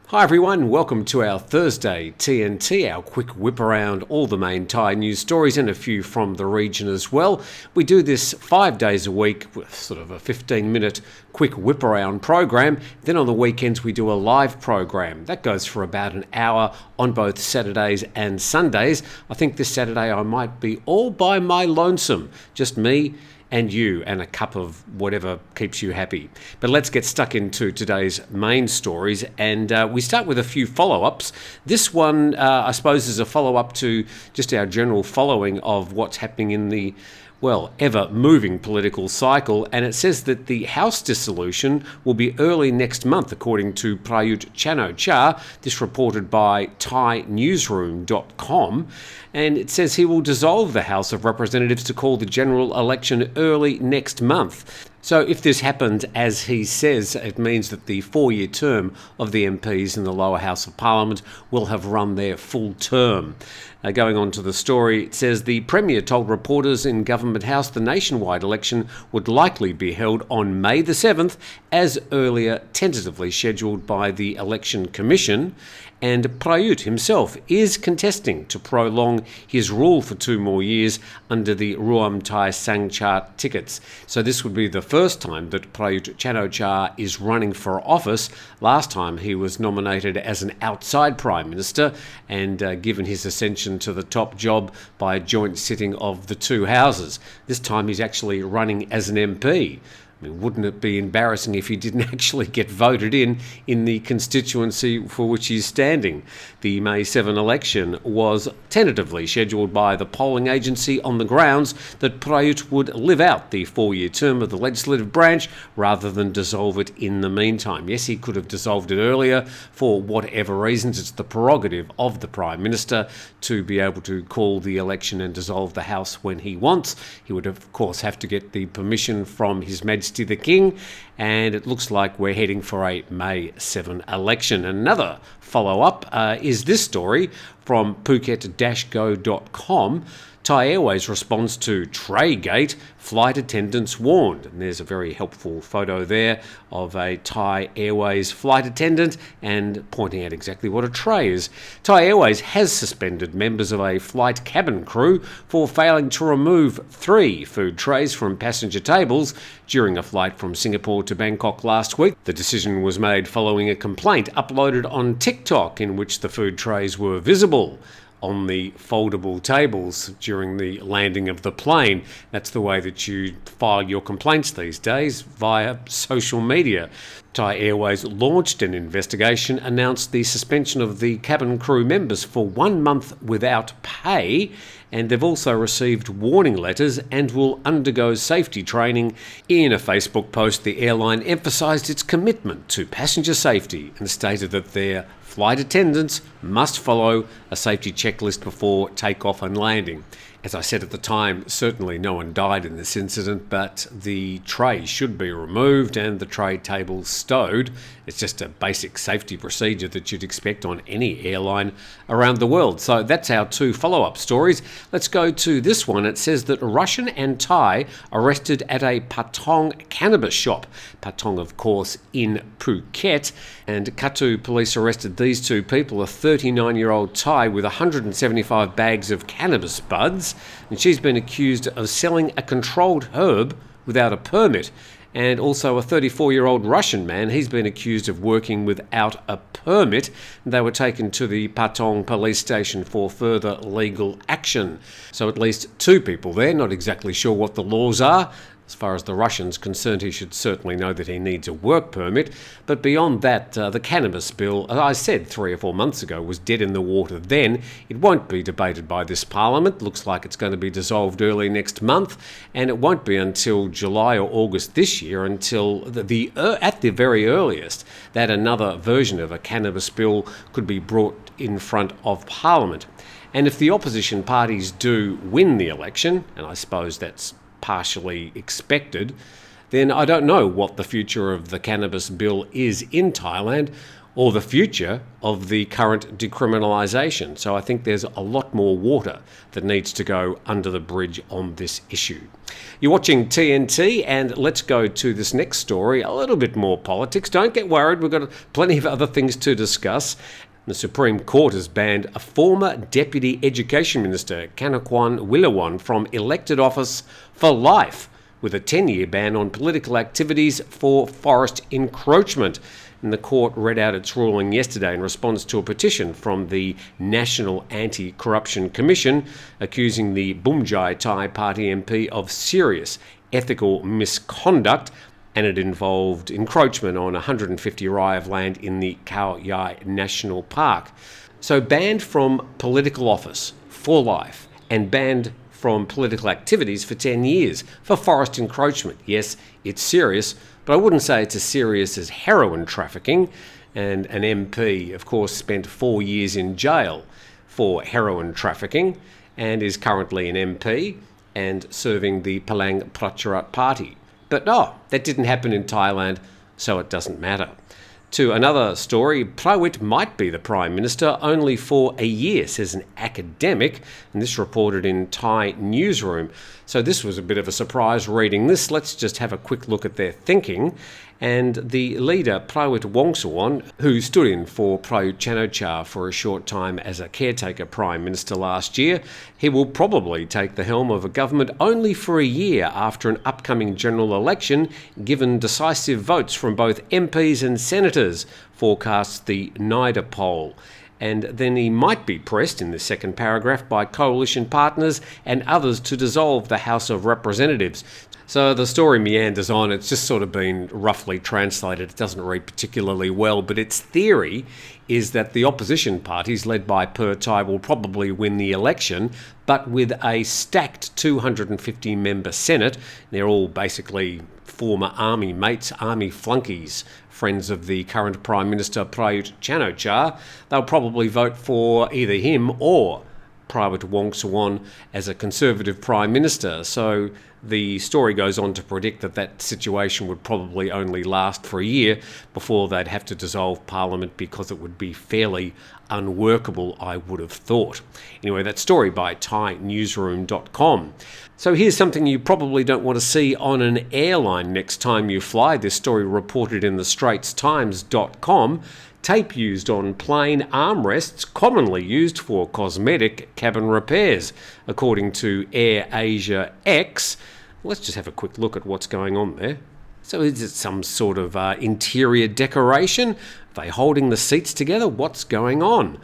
Hi everyone, welcome to our Thursday TNT, our quick whip around all the main Thai news stories and a few from the region as well. We do this 5 days a week with sort of a 15-minute quick whip around program. Then on the weekends we do a live program. That goes for about an hour on both Saturdays and Sundays. I think this Saturday I might be all by my lonesome, just me and you and a cup of whatever keeps you happy. But let's get stuck into today's main stories, and we start with a few follow-ups. This one, I suppose, is a follow-up to just our general following of what's happening in the ever-moving political cycle, and it says that the House dissolution will be early next month, according to Prayut Chan-o-cha, this reported by ThaiNewsroom.com, and it says he will dissolve the House of Representatives to call the general election early next month. So if this happens as he says, it means that the 4-year term of the MPs in the lower house of Parliament will have run their full term. Going on to the story, it says the Premier told reporters in Government House the nationwide election would likely be held on May the 7th, as earlier tentatively scheduled by the Election Commission, and Prayut himself is contesting to prolong his rule for 2 more years under the Ruam Thai Sangchart tickets. So this would be the first time that Prayut Chan-o-cha is running for office. Last time he was nominated as an outside Prime Minister and given his ascension to the top job by a joint sitting of the two houses. This time he's actually running as an MP. I mean, wouldn't it be embarrassing if he didn't actually get voted in the constituency for which he's standing? The May 7 election was tentatively scheduled by the polling agency on the grounds that Prayut would live out the 4-year term of the legislative branch rather than dissolve it in the meantime. Yes, he could have dissolved it earlier for whatever reasons. It's the prerogative of the Prime Minister to be able to call the election and dissolve the House when he wants. He would, of course, have to get the permission from His Majesty the King, and it looks like we're heading for a May 7 election. Another follow-up is this story from Phuket-go.com. Thai Airways responds to Traygate, flight attendants warned. And there's a very helpful photo there of a Thai Airways flight attendant and pointing out exactly what a tray is. Thai Airways has suspended members of a flight cabin crew for failing to remove 3 food trays from passenger tables during a flight from Singapore to Bangkok last week. The decision was made following a complaint uploaded on Tik Tok in which the food trays were visible on the foldable tables during the landing of the plane. That's the way that you file your complaints these days, via social media. Thai Airways launched an investigation, announced the suspension of the cabin crew members for 1 month without pay, and they've also received warning letters and will undergo safety training. In a Facebook post, the airline emphasised its commitment to passenger safety and stated that their flight attendants must follow a safety checklist before takeoff and landing. As I said at the time, certainly no one died in this incident, but the tray should be removed and the tray tables stowed. It's just a basic safety procedure that you'd expect on any airline around the world. So that's our 2 follow-up stories. Let's go to this one. It says that Russian and Thai arrested at a Patong cannabis shop. Patong, of course, in Phuket. And Katu police arrested these 2 people, a 39-year-old Thai with 175 bags of cannabis buds, and she's been accused of selling a controlled herb without a permit. And also a 34-year-old Russian man, he's been accused of working without a permit. They were taken to the Patong police station for further legal action. So at least 2 people there, not exactly sure what the laws are. As far as the Russian's concerned, he should certainly know that he needs a work permit. But beyond that, the cannabis bill, as I said 3 or 4 months ago, was dead in the water then. It won't be debated by this Parliament. Looks like it's going to be dissolved early next month. And it won't be until July or August this year until, at the very earliest, that another version of a cannabis bill could be brought in front of Parliament. And if the opposition parties do win the election, and I suppose that's partially expected, then I don't know what the future of the cannabis bill is in Thailand. or the future of the current decriminalisation. So I think there's a lot more water that needs to go under the bridge on this issue. You're watching TNT, and let's go to this next story, a little bit more politics. Don't get worried, we've got plenty of other things to discuss. The Supreme Court has banned a former Deputy Education Minister, Kanakwon Wilawan, from elected office for life, with a 10-year ban on political activities for forest encroachment. And the court read out its ruling yesterday in response to a petition from the National Anti-Corruption Commission accusing the Bumjai Thai Party MP of serious ethical misconduct, and it involved encroachment on 150 rai of land in the Khao Yai National Park. So banned from political office for life and banned from political activities for 10 years for forest encroachment. Yes, it's serious, but I wouldn't say it's as serious as heroin trafficking. And an MP, of course, spent 4 years in jail for heroin trafficking and is currently an MP and serving the Palang Pracharat Party. But no, that didn't happen in Thailand, so it doesn't matter. To another story, Prawit might be the Prime Minister only for a year, says an academic, and this reported in Thai Newsroom. So this was a bit of a surprise reading this. Let's just have a quick look at their thinking. And the leader, Prawit Wongsuwon, who stood in for Prayut Chan-o-cha for a short time as a caretaker Prime Minister last year, he will probably take the helm of a government only for a year after an upcoming general election, given decisive votes from both MPs and senators, forecasts the NIDA poll. And then he might be pressed in the second paragraph by coalition partners and others to dissolve the House of Representatives. So the story meanders on. It's just sort of been roughly translated. It doesn't read particularly well, but its theory is that the opposition parties, led by Pheu Thai, will probably win the election, but with a stacked 250-member Senate. They're all basically former army mates, army flunkies, friends of the current Prime Minister Prayut Chan-o-cha. They'll probably vote for either him or Prawit Wongsuwon as a Conservative Prime Minister. So the story goes on to predict that that situation would probably only last for a year before they'd have to dissolve Parliament, because it would be fairly unworkable, I would have thought. Anyway, that story by ThaiNewsroom.com. So here's something you probably don't want to see on an airline next time you fly. This story reported in the StraitsTimes.com. Tape used on plane armrests commonly used for cosmetic cabin repairs, according to Air Asia X. Let's just have a quick look at what's going on there. So is it some sort of interior decoration? Are they holding the seats together? What's going on?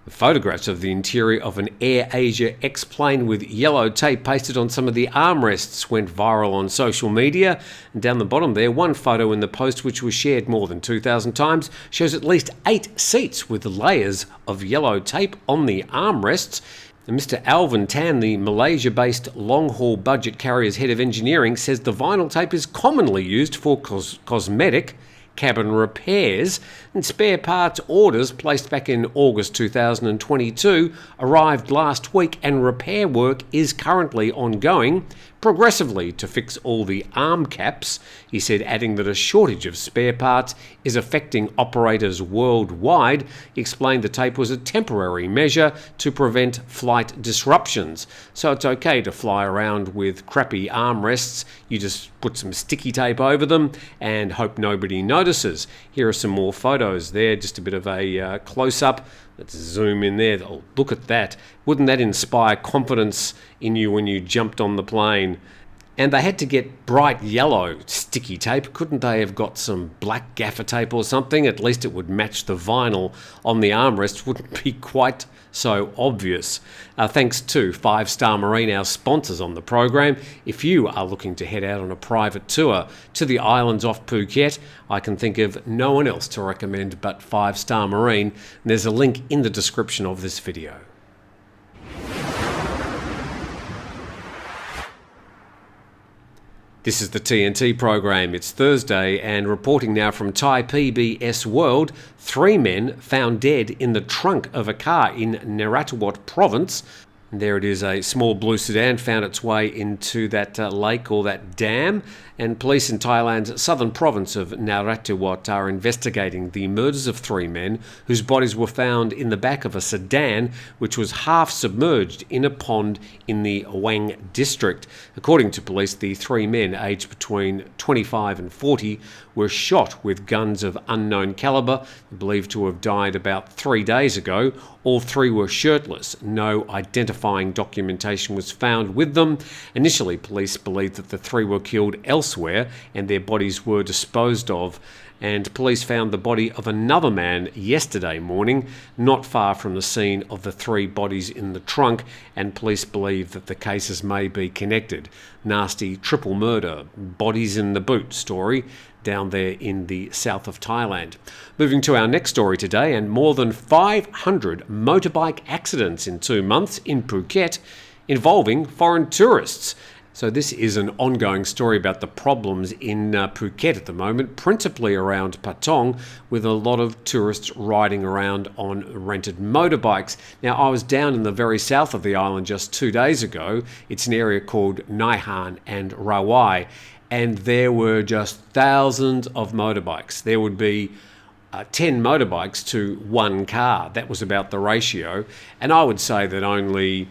Photographs of the interior of an Air Asia X plane with yellow tape pasted on some of the armrests went viral on social media. And down the bottom there, one photo in the post, which was shared more than 2,000 times, shows at least 8 seats with layers of yellow tape on the armrests. And Mr. Alvin Tan, the Malaysia-based long-haul budget carrier's head of engineering, says the vinyl tape is commonly used for cosmetic cabin repairs, and spare parts orders placed back in August 2022 arrived last week, and repair work is currently ongoing progressively to fix all the arm caps, he said, adding that a shortage of spare parts is affecting operators worldwide. He explained the tape was a temporary measure to prevent flight disruptions. So it's okay to fly around with crappy armrests. You just put some sticky tape over them and hope nobody notices. Here are some more photos there, just a bit of a close-up. Let's zoom in there. Oh, look at that. Wouldn't that inspire confidence in you when you jumped on the plane? And they had to get bright yellow sticky tape. Couldn't they have got some black gaffer tape or something? At least it would match the vinyl on the armrest. Wouldn't be quite so obvious. Thanks to 5 Star Marine, our sponsors on the program. If you are looking to head out on a private tour to the islands off Phuket, I can think of no one else to recommend but 5 Star Marine. And there's a link in the description of this video. This is the TNT program. It's Thursday, and reporting now from Thai PBS World, 3 men found dead in the trunk of a car in Narathiwat province. And there it is, a small blue sedan found its way into that lake or that dam, and police in Thailand's southern province of Narathiwat are investigating the murders of 3 men whose bodies were found in the back of a sedan which was half submerged in a pond in the Wang district. According to police, the 3 men, aged between 25 and 40, were shot with guns of unknown calibre, believed to have died about 3 days ago. All 3 were shirtless. No identifying documentation was found with them. Initially, police believed that the 3 were killed elsewhere and their bodies were disposed of. And police found the body of another man yesterday morning, not far from the scene of the 3 bodies in the trunk, and police believe that the cases may be connected. Nasty triple murder, bodies in the boot story down there in the south of Thailand. Moving to our next story today, and more than 500 motorbike accidents in 2 months in Phuket involving foreign tourists. So this is an ongoing story about the problems in Phuket at the moment, principally around Patong, with a lot of tourists riding around on rented motorbikes. Now, I was down in the very south of the island just 2 days ago. It's an area called Naihan and Rawai, and there were just thousands of motorbikes. There would be 10 motorbikes to 1 car. That was about the ratio, and I would say that only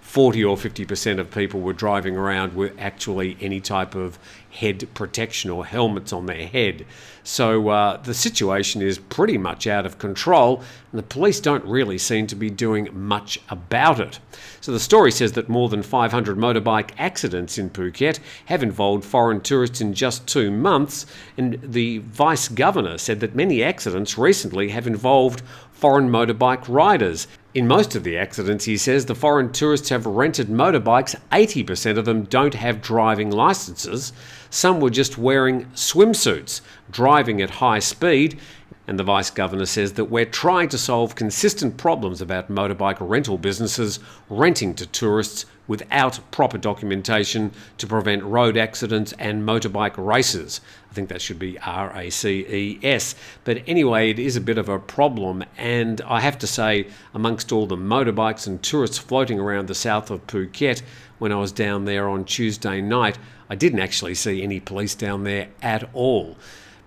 40 or 50% of people were driving around with actually any type of head protection or helmets on their head. So the situation is pretty much out of control, and the police don't really seem to be doing much about it. So the story says that more than 500 motorbike accidents in Phuket have involved foreign tourists in just 2 months, and the Vice Governor said that many accidents recently have involved foreign motorbike riders. In most of the accidents, he says, the foreign tourists have rented motorbikes. 80% of them don't have driving licenses. Some were just wearing swimsuits, driving at high speed. And the Vice Governor says that we're trying to solve consistent problems about motorbike rental businesses renting to tourists without proper documentation to prevent road accidents and motorbike races. I think that should be RACES. But anyway, it is a bit of a problem, and I have to say, amongst all the motorbikes and tourists floating around the south of Phuket, when I was down there on Tuesday night, I didn't actually see any police down there at all.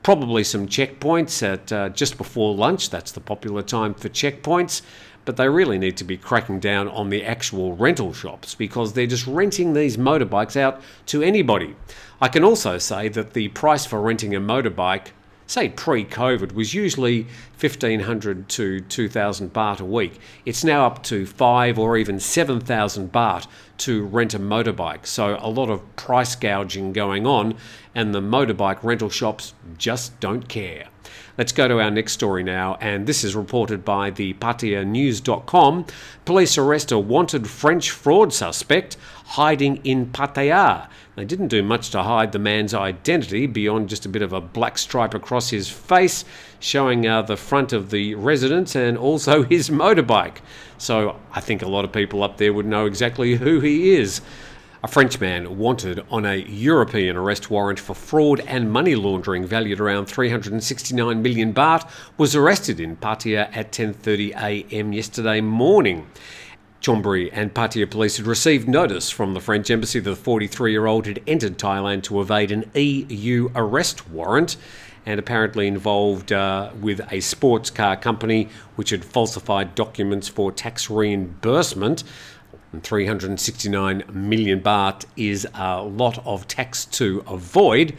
Probably some checkpoints at just before lunch. That's the popular time for checkpoints. But they really need to be cracking down on the actual rental shops, because they're just renting these motorbikes out to anybody. I can also say that the price for renting a motorbike, say pre-COVID, was usually 1,500 to 2,000 baht a week. It's now up to 5 or even 7,000 baht to rent a motorbike. So a lot of price gouging going on, and the motorbike rental shops just don't care. Let's go to our next story now, and this is reported by the Pattaya News.com. Police arrest a wanted French fraud suspect hiding in Pattaya. They didn't do much to hide the man's identity beyond just a bit of a black stripe across his face, showing the front of the residence and also his motorbike. So I think a lot of people up there would know exactly who he is. A Frenchman wanted on a European arrest warrant for fraud and money laundering valued around 369 million baht was arrested in Pattaya at 10:30 a.m. yesterday morning. Chonburi and Pattaya police had received notice from the French embassy that the 43-year-old had entered Thailand to evade an EU arrest warrant, and apparently involved with a sports car company which had falsified documents for tax reimbursement. And 369 million baht is a lot of tax to avoid,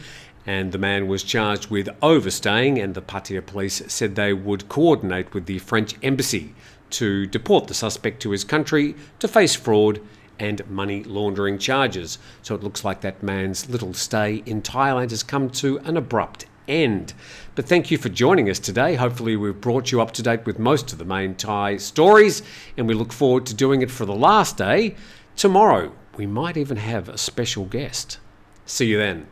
and the man was charged with overstaying, and the Pattaya police said they would coordinate with the French embassy to deport the suspect to his country to face fraud and money laundering charges. So it looks like that man's little stay in Thailand has come to an abrupt end. But thank you for joining us today. Hopefully we've brought you up to date with most of the main Thai stories, and we look forward to doing it for the last day. Tomorrow we might even have a special guest. See you then.